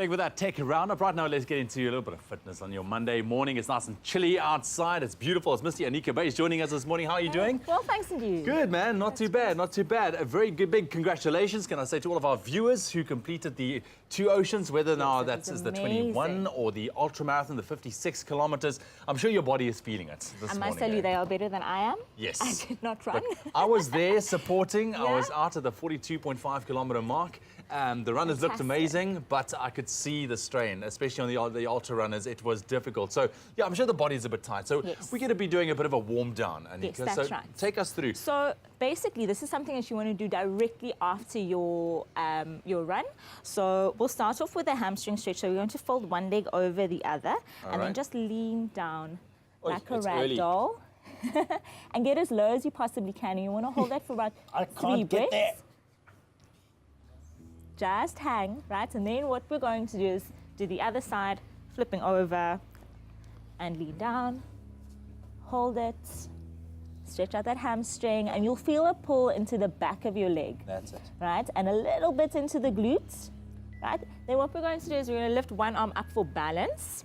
Thank you for that tech roundup. Right now, let's get into a little bit of fitness on your Monday morning. It's nice and chilly outside. It's beautiful. It's Mr. Aneeka Buys joining us this morning. How are you doing? Well, thanks, and you? Good, man. Not too bad. Not too bad. A very good, big congratulations, can I say, to all of our viewers who completed the 2 Oceans, whether now that's the 21 or the ultra marathon, the 56 kilometers. I'm sure your body is feeling it this morning. I must tell you, they are better than I am. Yes. I did not run. Look, I was there supporting. Yeah? I was out at the 42.5 kilometer mark. The runners looked amazing, but I could see the strain, especially on the ultra runners. It was difficult. So, yeah, I'm sure the body's a bit tight. So, we're going to be doing a bit of a warm down, Aneeka. Yes, that's right. Take us through. So, basically, this is something that you want to do directly after your run. So, we'll start off with a hamstring stretch. So, we're going to fold one leg over the other, and then just lean down like a ragdoll. And get as low as you possibly can. And you want to hold that for about 3 breaths. Just hang, right? And then what we're going to do is do the other side, flipping over and lean down. Hold it. Stretch out that hamstring, and you'll feel a pull into the back of your leg. That's it. Right? And a little bit into the glutes. Right? Then what we're going to do is we're going to lift one arm up for balance,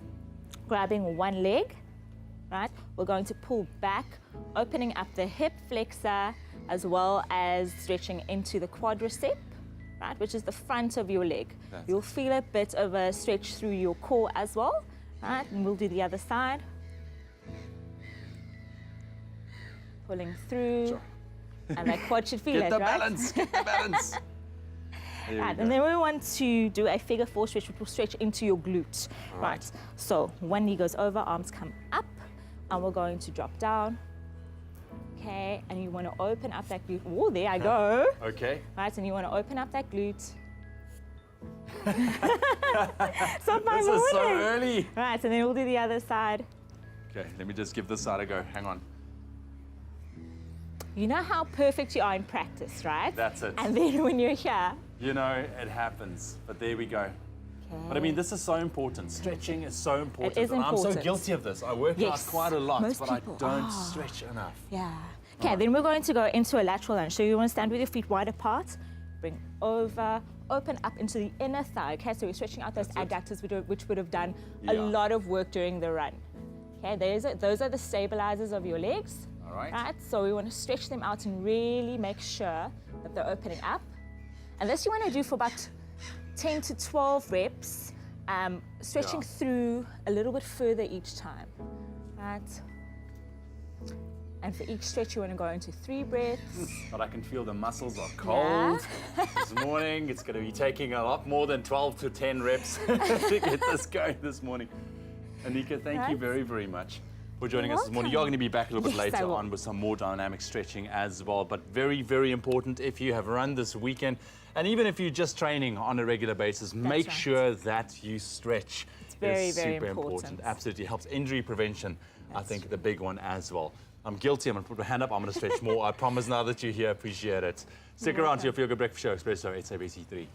grabbing one leg. Right? We're going to pull back, opening up the hip flexor, as well as stretching into the quadricep. Right, which is the front of your leg. You'll feel a bit of a stretch through your core as well. Right, and we'll do the other side. Pulling through. Sure. And that quad should feel it, right? Balance, get the balance. Right, and then we want to do a figure 4 stretch, which will stretch into your glutes. Right, so one knee goes over, arms come up, and we're going to drop down. Okay, and you want to open up that glute. Oh, there I go. Okay. Right, and you want to open up that glute. Stop my This is so early. Right, and then we'll do the other side. Okay, let me just give this side a go. Hang on. You know how perfect you are in practice, right? That's it. And then when you're here. You know, it happens. But there we go. Okay. But I mean, this is so important. Stretching is so important. It is important. I'm so guilty of this. I work out quite a lot, but I don't Oh. stretch enough. Yeah. Okay, then we're going to go into a lateral lunge. So you want to stand with your feet wide apart, bring over, open up into the inner thigh. Okay, so we're stretching out those adductors, which would have done a lot of work during the run. Okay, those are the stabilizers of your legs. All right. Right, so we want to stretch them out and really make sure that they're opening up. And this you want to do for about 10 to 12 reps, stretching through a little bit further each time. Right. And for each stretch, you want to go into 3 breaths. But I can feel the muscles are cold. This morning, it's going to be taking a lot more than 12 to 10 reps to get this going this morning. Aneeka, thank you very, very much for joining us this morning. You're going to be back a little bit later on with some more dynamic stretching as well. But very, very important if you have run this weekend, and even if you're just training on a regular basis, make sure that you stretch. It's very, very super important. Absolutely helps injury prevention. I think true. the big one as well. I'm guilty. I'm going to put my hand up. I'm going to stretch more. I promise now that you're here. Appreciate it. Stick around to your Feel Good Breakfast Show, Expresso, 8ABC3.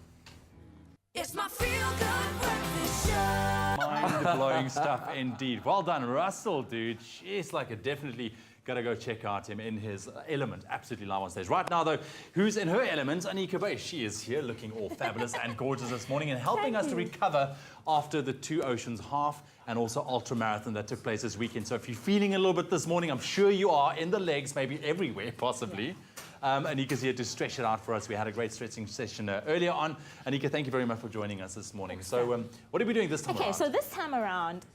It's my Feel Good Breakfast Show. Mind-blowing stuff indeed. Well done, Russell, dude. Jeez, like it definitely got to go check out him in his element. Absolutely live on stage. Right now, though, who's in her element? Aneeka Buys. She is here looking all fabulous and gorgeous this morning and helping us to recover after the 2 Oceans half and also ultra marathon that took place this weekend. So if you're feeling a little bit this morning, I'm sure you are, in the legs, maybe everywhere, possibly. Aneeka's here to stretch it out for us. We had a great stretching session earlier on. Aneeka, thank you very much for joining us this morning. So what are we doing this time around? Okay, so this time around,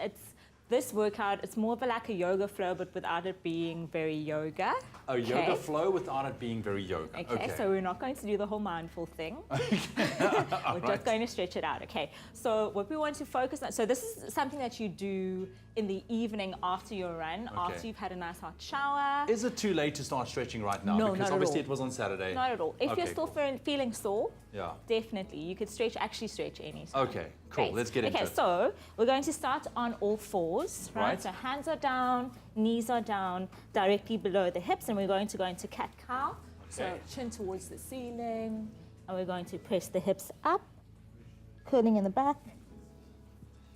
this workout, it's more of like a yoga flow, but without it being very yoga. A yoga flow without it being very yoga. Okay, so we're not going to do the whole mindful thing. We're just going to stretch it out. Okay, so what we want to focus on, so this is something that you do in the evening after your run, after you've had a nice hot shower. Is it too late to start stretching right now? No, because not obviously at all. it was on Saturday. Not at all. If you're still feeling sore, definitely. You could actually stretch anytime. Okay, cool. Let's get into it. Okay, so we're going to start on all fours, right? So hands are down, knees are down, directly below the hips, and we're going to go into cat-cow. So chin towards the ceiling, and we're going to press the hips up, curling in the back,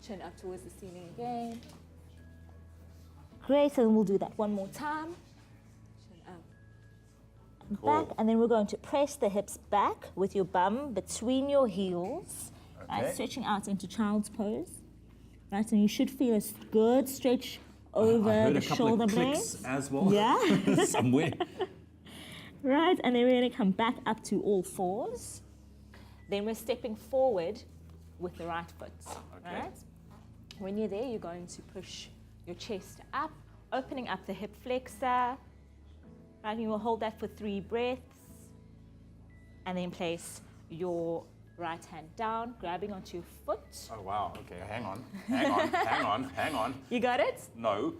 chin up towards the ceiling again. Great, and we'll do that one more time. Chin up and back, and then we're going to press the hips back with your bum between your heels Right, Okay. stretching out into child's pose. Right, and you should feel a good stretch over I heard the a couple shoulder of blades. clicks as well. Yeah. Somewhere. Right, and then we're going to come back up to all fours. Then we're stepping forward with the right foot. Okay. Right? When you're there, you're going to push your chest up, opening up the hip flexor. Right, you will hold that for 3 breaths. And then place your right hand down, grabbing onto your foot. Oh, wow. Okay, hang on. You got it? No.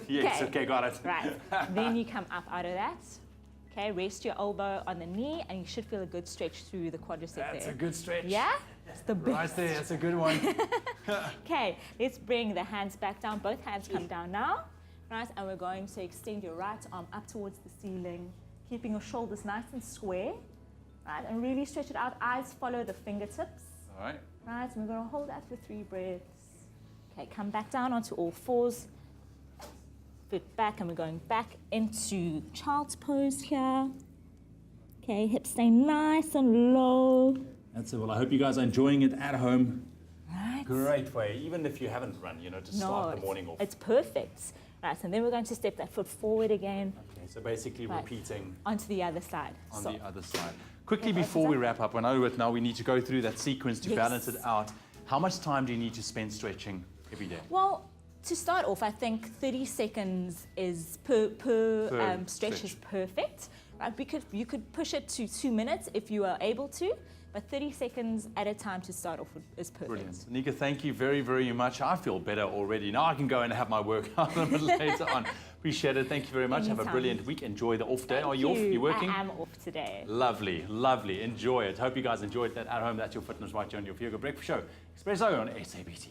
Yes, okay, got it. Right. Then you come up out of that. Okay, rest your elbow on the knee, and you should feel a good stretch through the quadricep That's there. a good stretch. Yeah? It's the best. Right there, that's a good one. Okay, let's bring the hands back down. Both hands come down now. Right, and we're going to extend your right arm up towards the ceiling, keeping your shoulders nice and square. Right, and really stretch it out. Eyes follow the fingertips. All right. Right, and we're going to hold that for 3 breaths. Okay, come back down onto all fours. Foot back, and we're going back into child's pose here. Okay, hips stay nice and low. That's it. Well, I hope you guys are enjoying it at home. Right. Great way, even if you haven't run, to start the morning off. It's perfect. Right, and then we're going to step that foot forward again Okay, so basically Right. repeating onto the other side. on So, the other side. Quickly Okay, before over we to- wrap up, I know that now we need to go through that sequence to Yes. balance it out. How much time do you need to spend stretching every day? well, to start off, I think 30 seconds is per stretch stretch. is perfect. Right, because you could push it to 2 minutes if you are able to, but 30 seconds at a time to start off is perfect. Brilliant. Aneeka, thank you very, very much. I feel better already. Now I can go and have my workout a bit later on. Appreciate it. Thank you very much. Have a Anytime. brilliant week. Enjoy the off day. Thank Are you off? You working? I am off today. Lovely, lovely. Enjoy it. Hope you guys enjoyed that at home. That's your fitness right here on your Feel Good Breakfast Show. Expresso on SABC3.